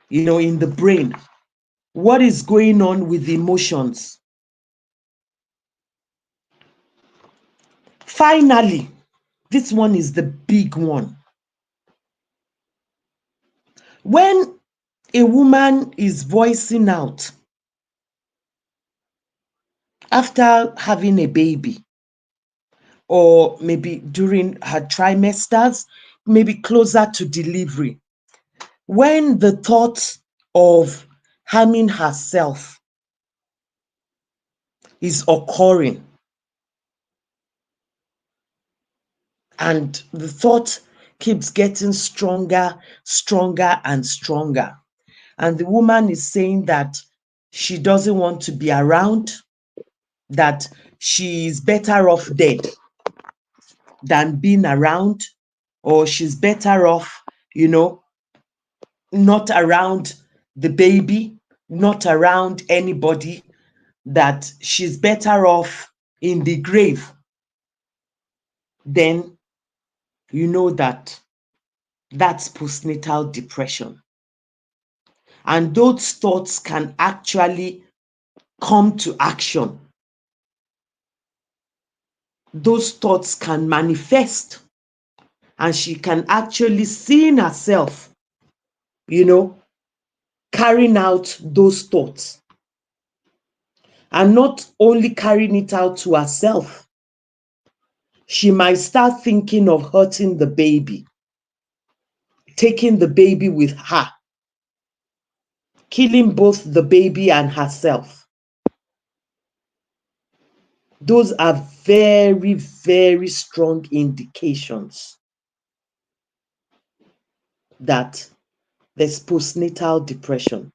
A: in the brain, what is going on with the emotions. Finally, this one is the big one. When a woman is voicing out after having a baby, or maybe during her trimesters, maybe closer to delivery, when the thought of harming herself is occurring, and the thought keeps getting stronger, stronger, and stronger, and the woman is saying that she doesn't want to be around, that she's better off dead than being around, or she's better off, not around the baby, not around anybody, that she's better off in the grave, then you know that that's postnatal depression. And those thoughts can actually come to action. Those thoughts can manifest, and she can actually see in herself, carrying out those thoughts. And not only carrying it out to herself, she might start thinking of hurting the baby, taking the baby with her, killing both the baby and herself. Those are very, very strong indications that there's postnatal depression.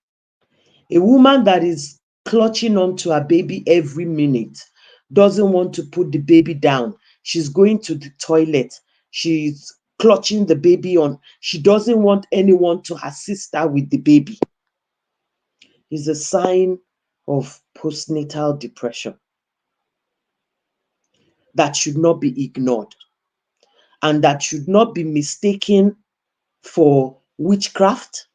A: A woman that is clutching onto her baby every minute, doesn't want to put the baby down. She's going to the toilet. She's clutching the baby on. She doesn't want anyone to assist her with the baby. Is a sign of postnatal depression that should not be ignored, and that should not be mistaken for witchcraft,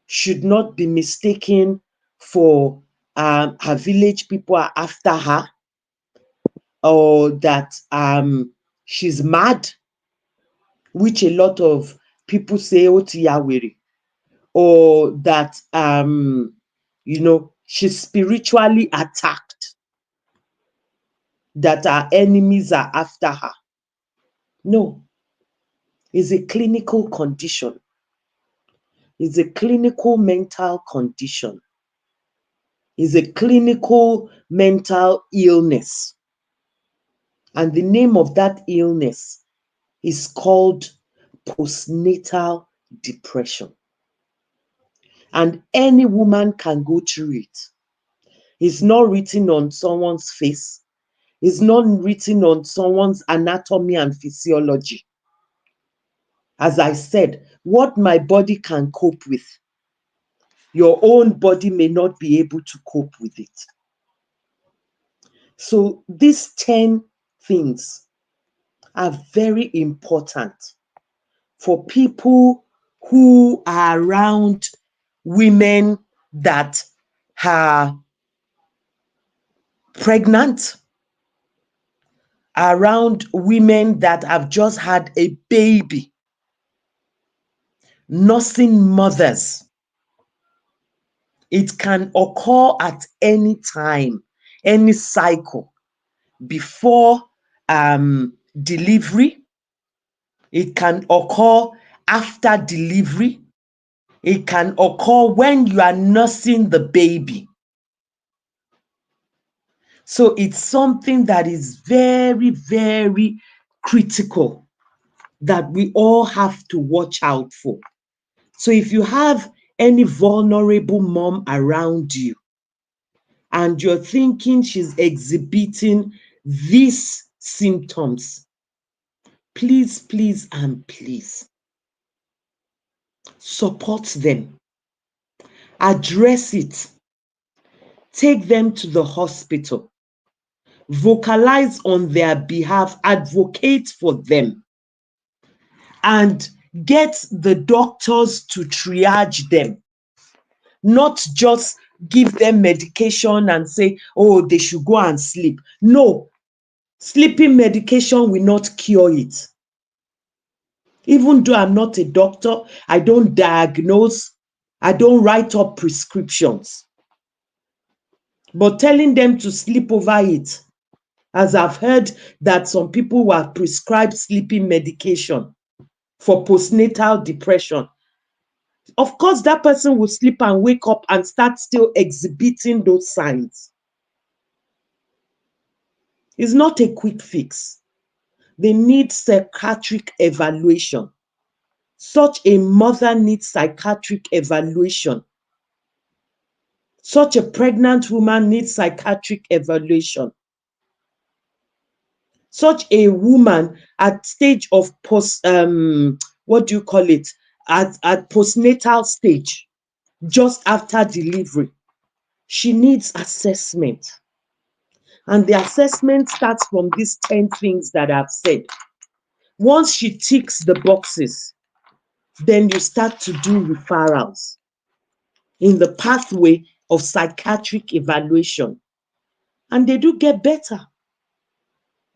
A: should not be mistaken for her village people are after her, or that she's mad, which a lot of people say, "Oh, tiyawere," or that she's spiritually attacked, that our enemies are after her. No, it's a clinical condition. It's a clinical mental condition. It's a clinical mental illness. And the name of that illness is called postnatal depression. And any woman can go through it. It's not written on someone's face. It's not written on someone's anatomy and physiology. As I said, what my body can cope with, your own body may not be able to cope with it. So these 10 things are very important for people who are around women that are pregnant, around women that have just had a baby, nursing mothers. It can occur at any time, any cycle, before delivery. It can occur after delivery. It can occur when you are nursing the baby. So it's something that is very, very critical that we all have to watch out for. So if you have any vulnerable mom around you and you're thinking she's exhibiting these symptoms, please, please, and please support them, address it, take them to the hospital, vocalize on their behalf, advocate for them, and get the doctors to triage them, not just give them medication and say, oh, they should go and sleep. No, sleeping medication will not cure it. Even though I'm not a doctor, I don't diagnose, I don't write up prescriptions. But telling them to sleep over it, as I've heard that some people were prescribed sleeping medication for postnatal depression. Of course, that person will sleep and wake up and start still exhibiting those signs. It's not a quick fix. They need psychiatric evaluation. Such a mother needs psychiatric evaluation. Such a pregnant woman needs psychiatric evaluation. Such a woman at stage of what do you call it? At postnatal stage, just after delivery, she needs assessment. And the assessment starts from these 10 things that I've said. Once she ticks the boxes, then you start to do referrals in the pathway of psychiatric evaluation. And they do get better.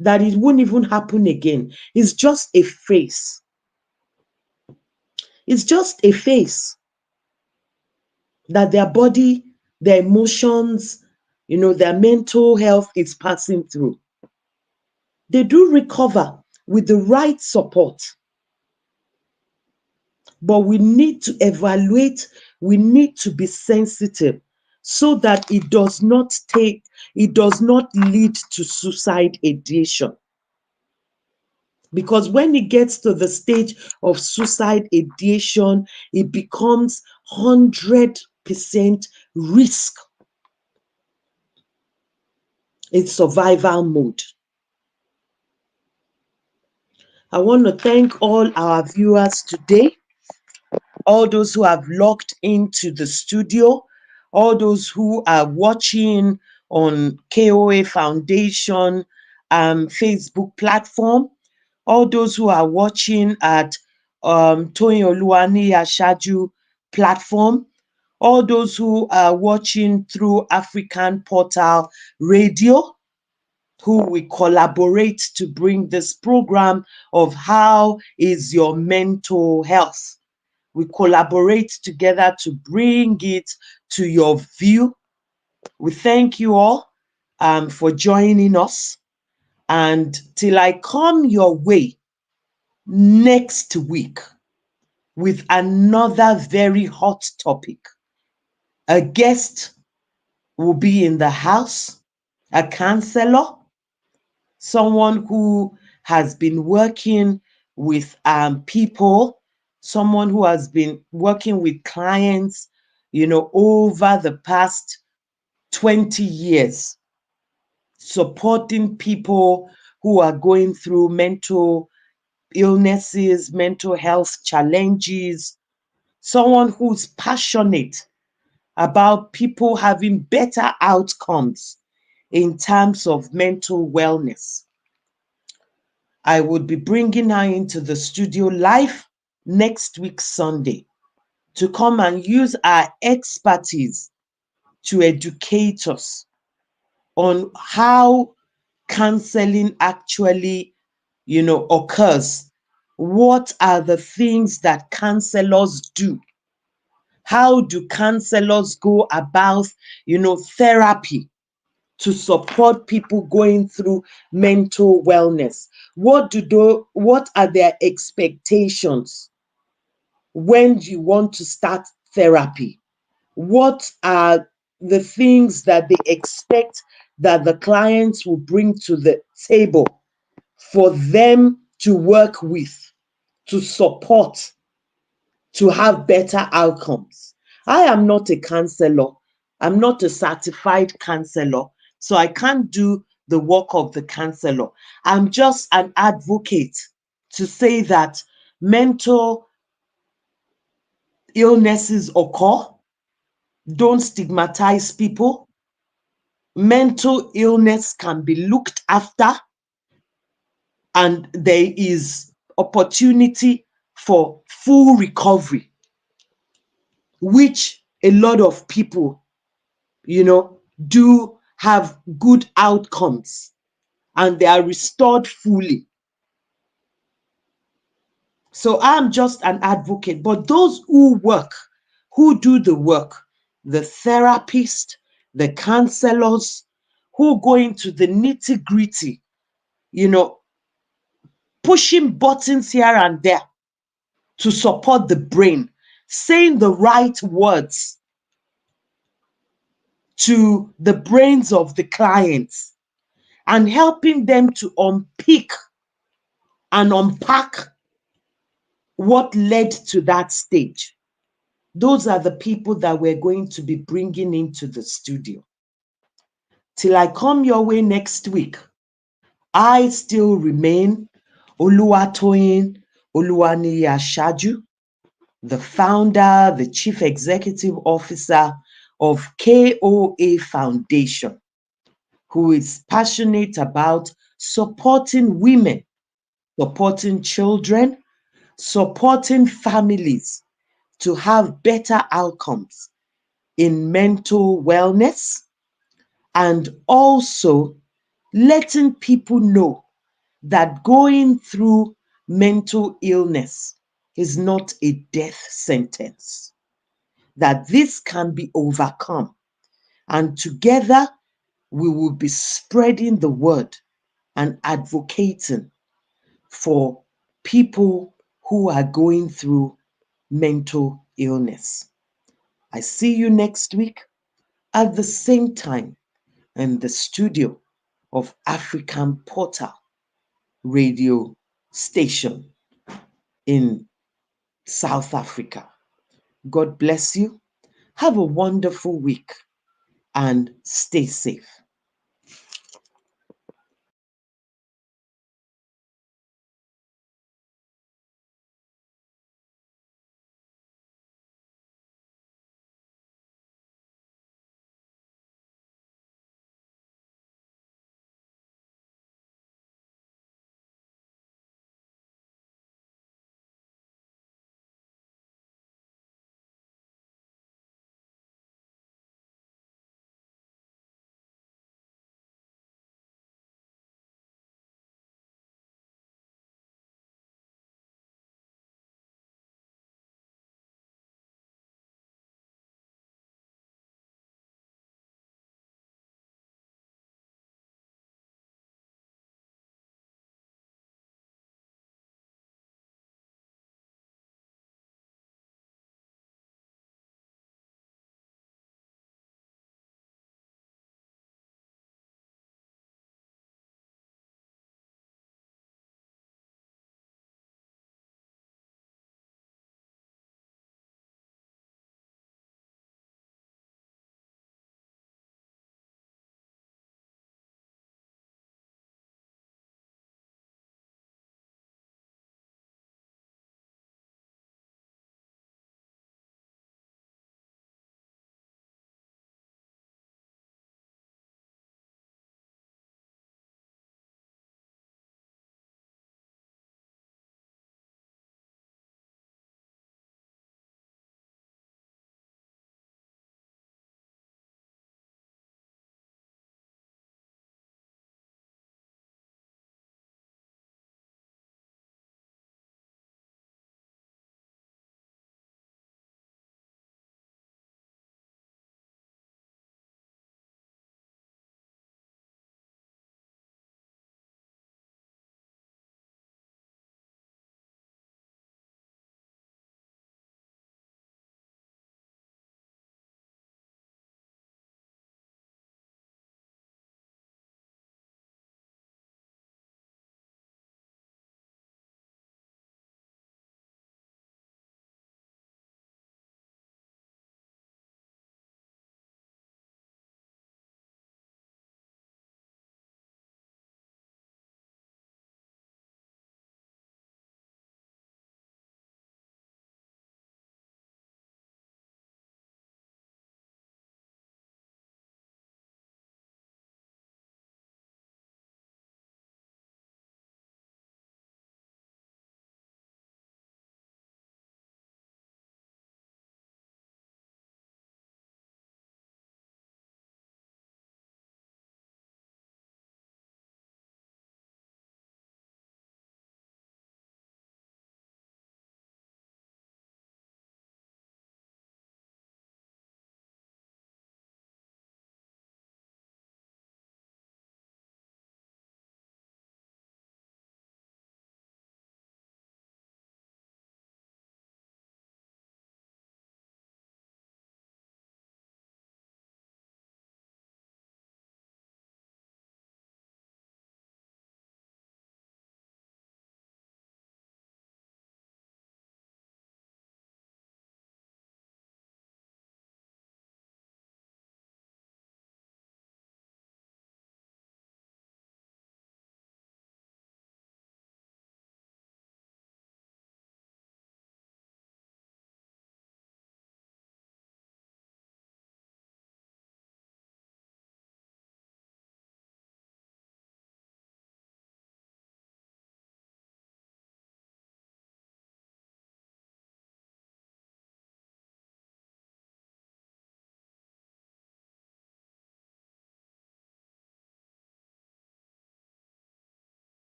A: That it won't even happen again. It's just a phase. It's just a phase that their body, their emotions, their mental health is passing through. They do recover with the right support. But we need to evaluate, we need to be sensitive so that it does not lead to suicide ideation. Because when it gets to the stage of suicide ideation, it becomes 100% risk. It's survival mode. I want to thank all our viewers today, all those who have logged into the studio, all those who are watching on KOA Foundation Facebook platform, all those who are watching at TOYIN OLUWANIYI-ASAAJU platform, all those who are watching through African Portal Radio, who we collaborate to bring this program of how is your mental health. We collaborate together to bring it to your view. We thank you all for joining us. And till I come your way next week with another very hot topic, a guest will be in the house, a counselor, someone who has been working with people, someone who has been working with clients, over the past 20 years, supporting people who are going through mental illnesses, mental health challenges, someone who's passionate about people having better outcomes in terms of mental wellness. I would be bringing her into the studio live next week, Sunday, to come and use our expertise to educate us on how counseling actually, occurs. What are the things that counselors do? How do counselors go about, therapy to support people going through mental wellness? What are their expectations when you want to start therapy? What are the things that they expect that the clients will bring to the table for them to work with, to support, to have better outcomes? I am not a counselor. I'm not a certified counselor, so I can't do the work of the counselor. I'm just an advocate to say that mental illnesses occur. Don't stigmatize people. Mental illness can be looked after, and there is opportunity for full recovery, which a lot of people, do have good outcomes and they are restored fully. So I'm just an advocate, but those who do the work, the therapist, the counselors, who go into the nitty-gritty, pushing buttons here and there to support the brain, saying the right words to the brains of the clients, and helping them to unpick and unpack what led to that stage. Those are the people that we're going to be bringing into the studio. Till I come your way next week, I still remain OLUWANIYI-ASAAJU, the founder, the chief executive officer of KOA Foundation, who is passionate about supporting women, supporting children, supporting families to have better outcomes in mental wellness, and also letting people know that going through mental illness is not a death sentence, that this can be overcome. And together, we will be spreading the word and advocating for people who are going through mental illness. I see you next week at the same time in the studio of African Portal radio station in South Africa. God bless you. Have a wonderful week and stay safe.